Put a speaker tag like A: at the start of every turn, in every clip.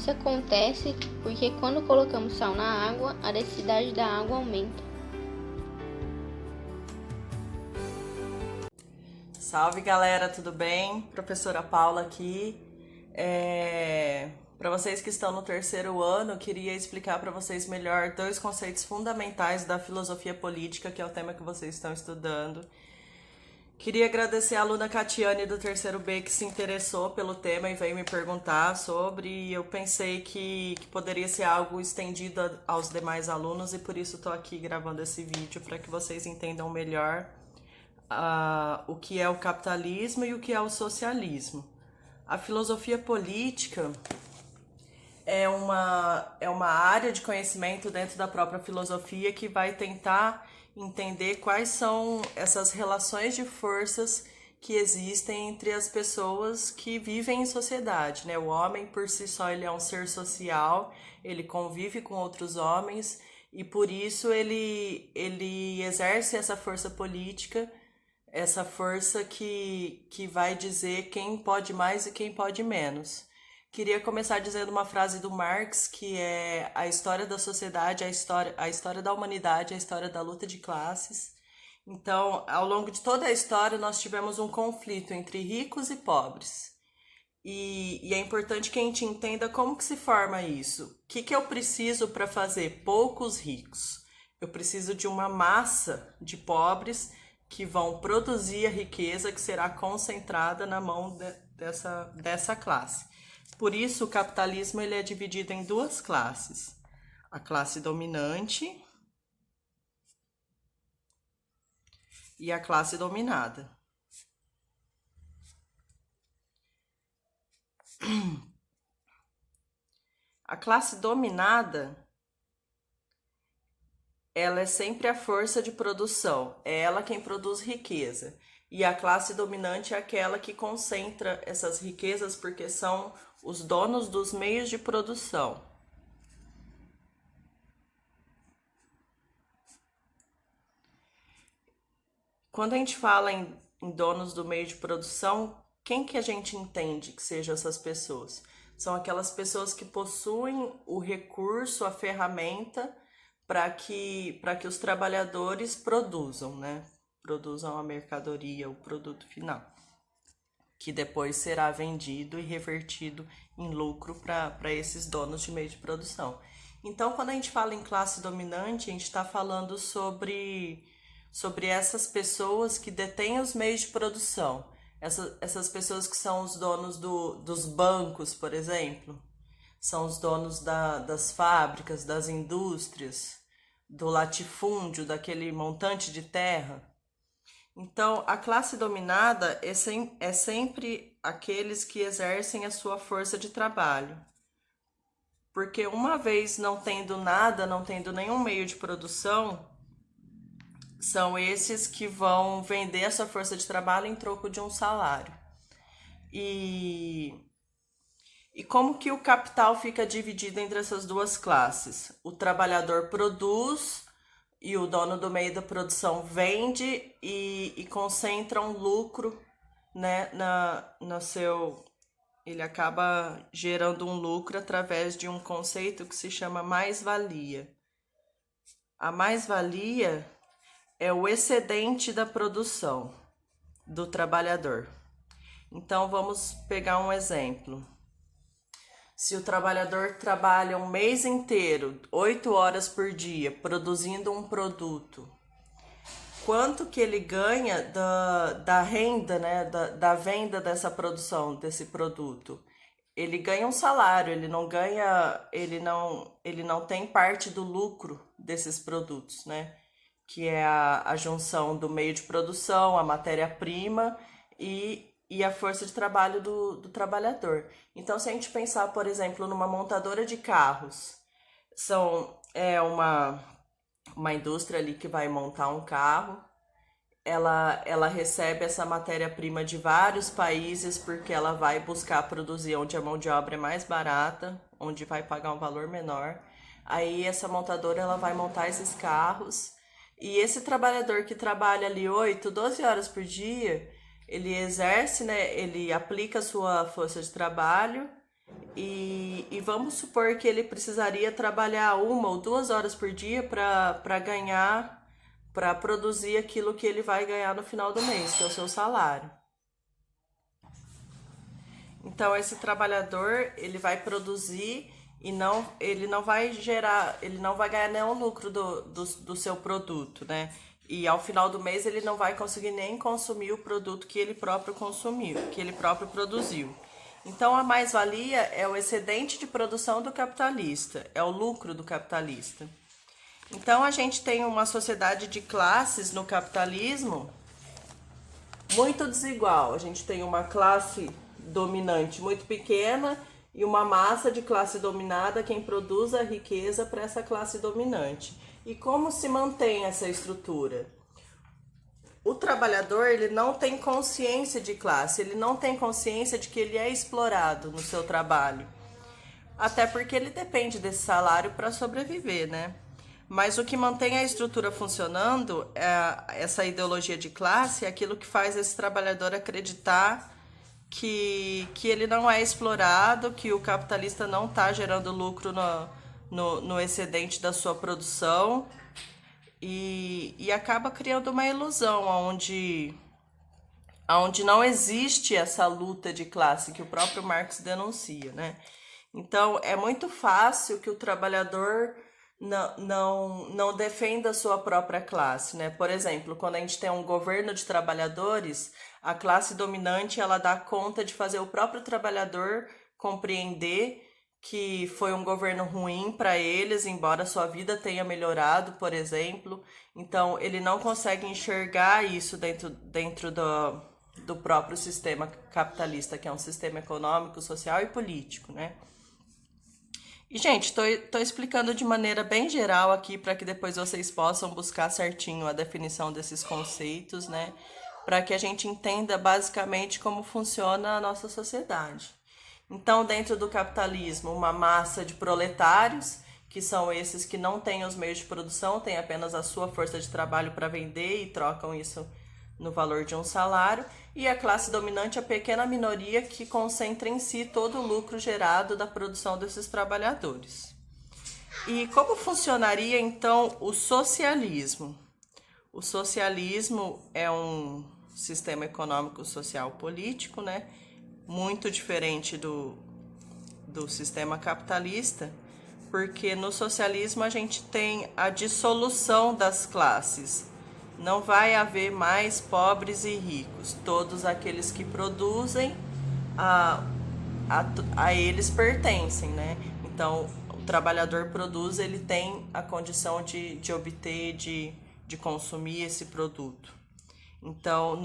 A: Isso acontece porque quando colocamos sal na água, a densidade da água aumenta.
B: Salve galera, tudo bem? Professora Paula aqui. Para vocês que estão no terceiro ano, eu queria explicar para vocês melhor dois conceitos fundamentais da filosofia política, que é o tema que vocês estão estudando. Queria agradecer a aluna Catiane do terceiro B que se interessou pelo tema e veio me perguntar sobre, e eu pensei que poderia ser algo estendido aos demais alunos e por isso estou aqui gravando esse vídeo para que vocês entendam melhor o que é o capitalismo e o que é o socialismo. A filosofia política é uma área de conhecimento dentro da própria filosofia que vai tentar entender quais são essas relações de forças que existem entre as pessoas que vivem em sociedade, né? O homem por si só ele é um ser social, ele convive com outros homens e por isso ele exerce essa força política, essa força que vai dizer quem pode mais e quem pode menos. Queria começar dizendo uma frase do Marx, que é a história da sociedade, a história da humanidade, a história da luta de classes. Então, ao longo de toda a história, nós tivemos um conflito entre ricos e pobres. E é importante que a gente entenda como que se forma isso. O que eu preciso para fazer poucos ricos? Eu preciso de uma massa de pobres que vão produzir a riqueza que será concentrada na mão dessa classe. Por isso, o capitalismo ele é dividido em duas classes. A classe dominante e a classe dominada. A classe dominada, ela é sempre a força de produção, é ela quem produz riqueza. E a classe dominante é aquela que concentra essas riquezas porque são os donos dos meios de produção. Quando a gente fala em donos do meio de produção, quem que a gente entende que sejam essas pessoas? São aquelas pessoas que possuem o recurso, a ferramenta para que os trabalhadores produzam, né? Produzam a mercadoria, o produto final, que depois será vendido e revertido em lucro para esses donos de meio de produção. Então, quando a gente fala em classe dominante, a gente está falando sobre essas pessoas que detêm os meios de produção, essas pessoas que são os donos dos bancos, por exemplo, são os donos das fábricas, das indústrias, do latifúndio, daquele montante de terra. Então, a classe dominada é sempre aqueles que exercem a sua força de trabalho. Porque uma vez não tendo nada, não tendo nenhum meio de produção, são esses que vão vender essa força de trabalho em troco de um salário. E como que o capital fica dividido entre essas duas classes? O trabalhador produz e o dono do meio da produção vende e concentra um lucro, né, no seu... Ele acaba gerando um lucro através de um conceito que se chama mais-valia. A mais-valia é o excedente da produção do trabalhador. Então, vamos pegar um exemplo. Se o trabalhador trabalha um mês inteiro, 8 horas por dia, produzindo um produto, quanto que ele ganha da renda, né, da venda dessa produção, desse produto? Ele ganha um salário, ele não tem parte do lucro desses produtos, né? Que é a junção do meio de produção, a matéria-prima e a força de trabalho do trabalhador. Então, se a gente pensar, por exemplo, numa montadora de carros, é uma indústria ali que vai montar um carro, ela recebe essa matéria-prima de vários países porque ela vai buscar produzir onde a mão de obra é mais barata, onde vai pagar um valor menor. Aí essa montadora ela vai montar esses carros e esse trabalhador que trabalha ali 8, 12 horas por dia, ele exerce, né, ele aplica a sua força de trabalho E vamos supor que ele precisaria trabalhar 1 ou 2 horas por dia para ganhar, para produzir aquilo que ele vai ganhar no final do mês, que é o seu salário. Então esse trabalhador, ele vai produzir e ele não vai gerar, ele não vai ganhar nenhum lucro do seu produto, né? E ao final do mês ele não vai conseguir nem consumir o produto que ele próprio consumiu, que ele próprio produziu. Então a mais-valia é o excedente de produção do capitalista, é o lucro do capitalista. Então a gente tem uma sociedade de classes no capitalismo muito desigual. A gente tem uma classe dominante muito pequena e uma massa de classe dominada, quem produz a riqueza para essa classe dominante. E como se mantém essa estrutura? O trabalhador, ele não tem consciência de classe, ele não tem consciência de que ele é explorado no seu trabalho. Até porque ele depende desse salário para sobreviver, né? Mas o que mantém a estrutura funcionando, essa ideologia de classe, é aquilo que faz esse trabalhador acreditar que ele não é explorado, que o capitalista não está gerando lucro no excedente da sua produção e acaba criando uma ilusão onde não existe essa luta de classe que o próprio Marx denuncia, né? Então, é muito fácil que o trabalhador não defenda a sua própria classe, né? Por exemplo, quando a gente tem um governo de trabalhadores, a classe dominante ela dá conta de fazer o próprio trabalhador compreender que foi um governo ruim para eles, embora sua vida tenha melhorado, por exemplo. Então, ele não consegue enxergar isso dentro do próprio sistema capitalista, que é um sistema econômico, social e político, né? E, gente, tô explicando de maneira bem geral aqui para que depois vocês possam buscar certinho a definição desses conceitos, né? Para que a gente entenda basicamente como funciona a nossa sociedade. Então, dentro do capitalismo, uma massa de proletários, que são esses que não têm os meios de produção, têm apenas a sua força de trabalho para vender e trocam isso no valor de um salário, e a classe dominante, a pequena minoria que concentra em si todo o lucro gerado da produção desses trabalhadores. E como funcionaria então o socialismo? O socialismo é um sistema econômico, social, político, né? Muito diferente do sistema capitalista, porque no socialismo a gente tem a dissolução das classes. Não vai haver mais pobres e ricos. Todos aqueles que produzem a eles pertencem, né? Então, o trabalhador produz, ele tem a condição de obter, de consumir esse produto. Então,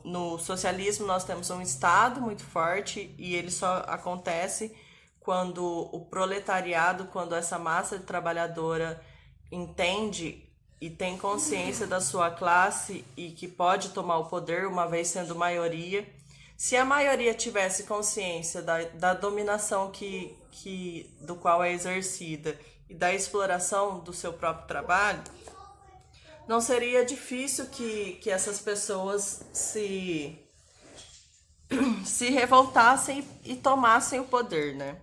B: no socialismo nós temos um Estado muito forte e ele só acontece quando o proletariado, quando essa massa trabalhadora entende e tem consciência da sua classe e que pode tomar o poder, uma vez sendo maioria. Se a maioria tivesse consciência da dominação do qual é exercida e da exploração do seu próprio trabalho, não seria difícil que essas pessoas se revoltassem e tomassem o poder, né?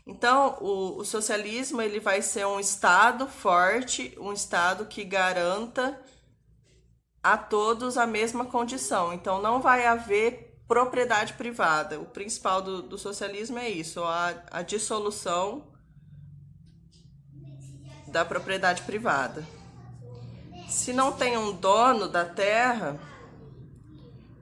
B: Então, o socialismo ele vai ser um Estado forte, um Estado que garanta a todos a mesma condição. Então, não vai haver propriedade privada. O principal do socialismo é isso, a dissolução da propriedade privada. Se não tem um dono da terra,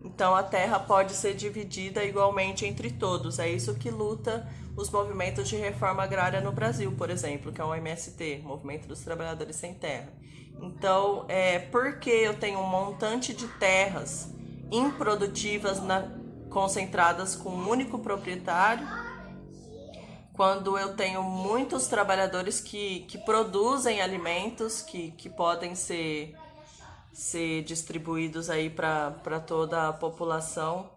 B: então a terra pode ser dividida igualmente entre todos. É isso que luta os movimentos de reforma agrária no Brasil, por exemplo, que é o MST, Movimento dos Trabalhadores Sem Terra. Então, porque eu tenho um montante de terras improdutivas concentradas com um único proprietário, quando eu tenho muitos trabalhadores que produzem alimentos que podem ser distribuídos aí para toda a população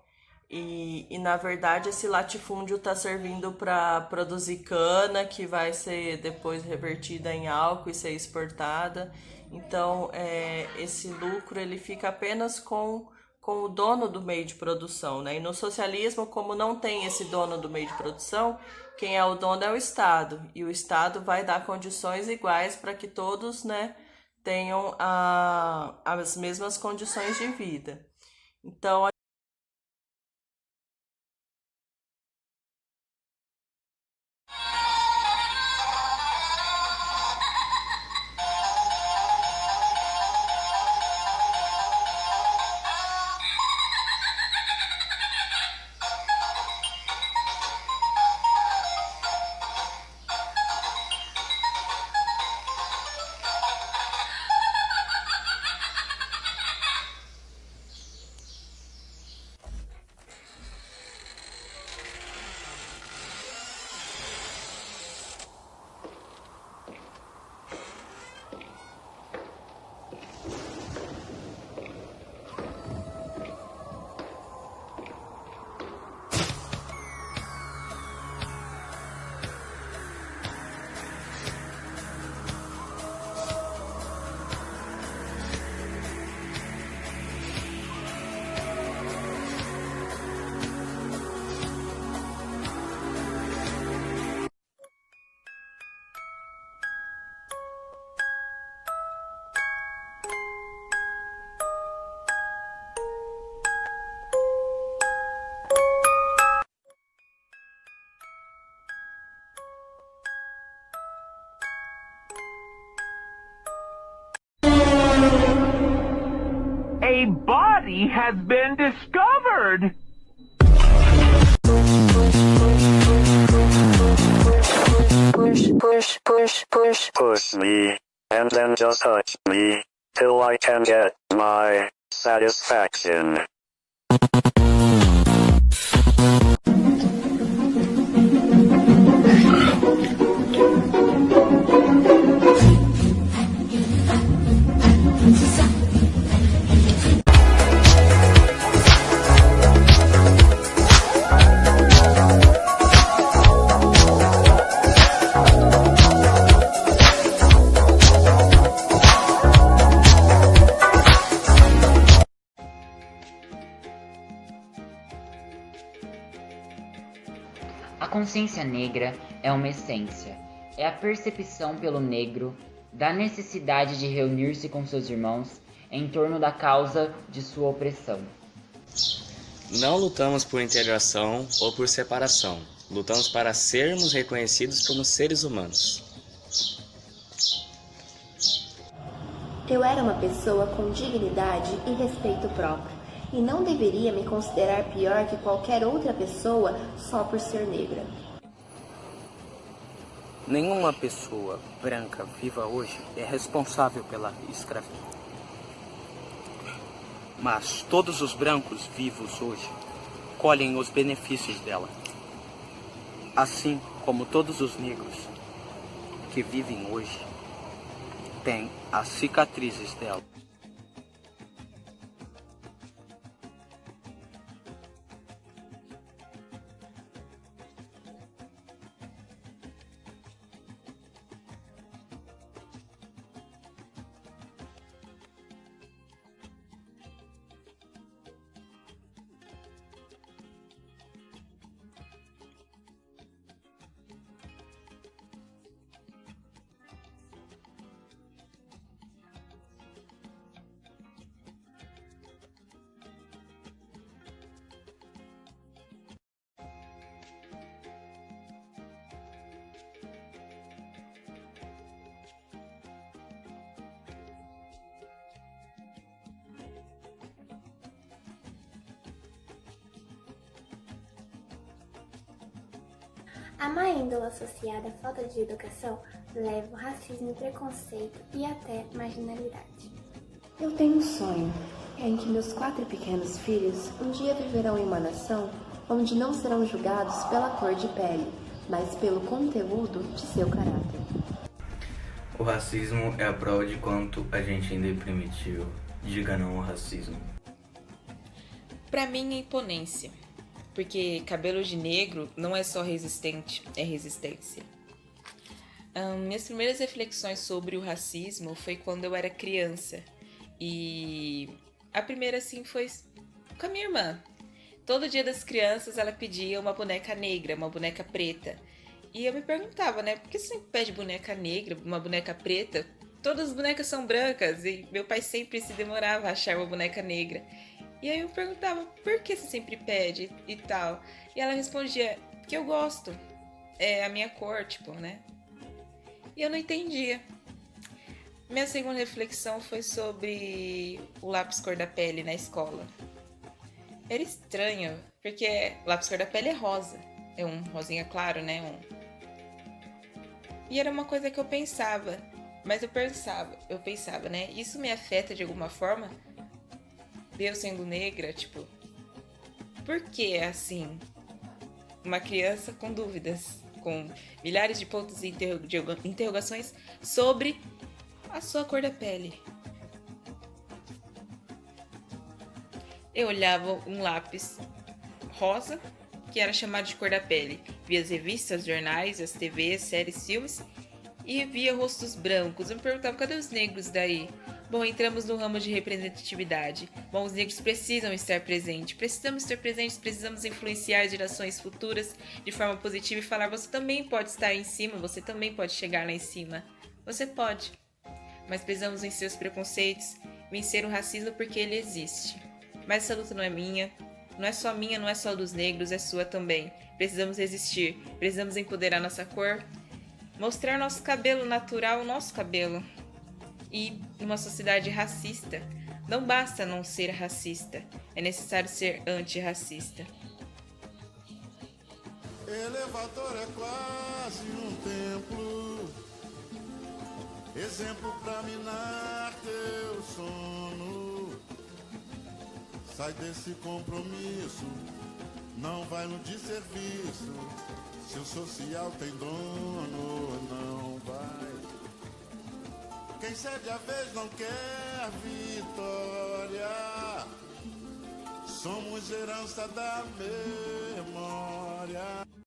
B: e na verdade esse latifúndio está servindo para produzir cana que vai ser depois revertida em álcool e ser exportada. Então esse lucro ele fica apenas com com o dono do meio de produção, né? E no socialismo, como não tem esse dono do meio de produção, quem é o dono é o Estado. E o Estado vai dar condições iguais para que todos, né, tenham as mesmas condições de vida. Então,
C: A body has been discovered!
D: Push me, and then just touch me, till I can get my satisfaction.
E: A consciência negra é uma essência, é a percepção pelo negro da necessidade de reunir-se com seus irmãos em torno da causa de sua opressão.
F: Não lutamos por integração ou por separação, lutamos para sermos reconhecidos como seres humanos.
G: Eu era uma pessoa com dignidade e respeito próprio, e não deveria me considerar pior que qualquer outra pessoa só por ser negra.
H: Nenhuma pessoa branca viva hoje é responsável pela escravidão. Mas todos os brancos vivos hoje colhem os benefícios dela. Assim como todos os negros que vivem hoje têm as cicatrizes dela.
I: A má índole associada à falta de educação leva ao racismo, preconceito e até marginalidade.
G: Eu tenho um sonho, em que meus 4 pequenos filhos um dia viverão em uma nação onde não serão julgados pela cor de pele, mas pelo conteúdo de seu caráter.
J: O racismo é a prova de quanto a gente ainda é primitivo. Diga não ao racismo.
K: Pra mim é imponência, porque cabelo de negro não é só resistente, é resistência. Minhas primeiras reflexões sobre o racismo foi quando eu era criança, e a primeira assim foi com a minha irmã. Todo dia das crianças ela pedia uma boneca negra, uma boneca preta. E eu me perguntava, né, por que você sempre pede boneca negra, uma boneca preta? Todas as bonecas são brancas e meu pai sempre se demorava a achar uma boneca negra. E aí eu perguntava, por que você sempre pede e tal? E ela respondia, porque eu gosto, é a minha cor, tipo, né? E eu não entendia. Minha segunda reflexão foi sobre o lápis cor da pele na escola. Era estranho, porque o lápis cor da pele é rosa. É um rosinha claro, né? E era uma coisa que eu pensava. Mas eu pensava, né? Isso me afeta de alguma forma? Eu sendo negra, tipo... Por que é assim? Uma criança com dúvidas, com milhares de pontos de interrogações sobre a sua cor da pele. Eu olhava um lápis rosa, que era chamado de cor da pele. Via as revistas, jornais, as TVs, séries, filmes, e via rostos brancos. Eu me perguntava, cadê os negros daí? Bom, entramos no ramo de representatividade. Bom, os negros precisam estar presentes. Precisamos estar presentes, precisamos influenciar gerações futuras de forma positiva e falar, você também pode estar em cima, você também pode chegar lá em cima. Você pode. Mas precisamos vencer os preconceitos, vencer o racismo porque ele existe. Mas essa luta não é minha, não é só minha, não é só dos negros, é sua também. Precisamos resistir, precisamos empoderar nossa cor, mostrar nosso cabelo natural, nosso cabelo. E numa sociedade racista, não basta não ser racista, é necessário ser antirracista.
L: Elevador é quase um templo, exemplo pra minar teu sono. Sai desse compromisso, não vai no desserviço. Se o social tem dono, não vai. Quem cede a vez não quer vitória. Somos herança da memória.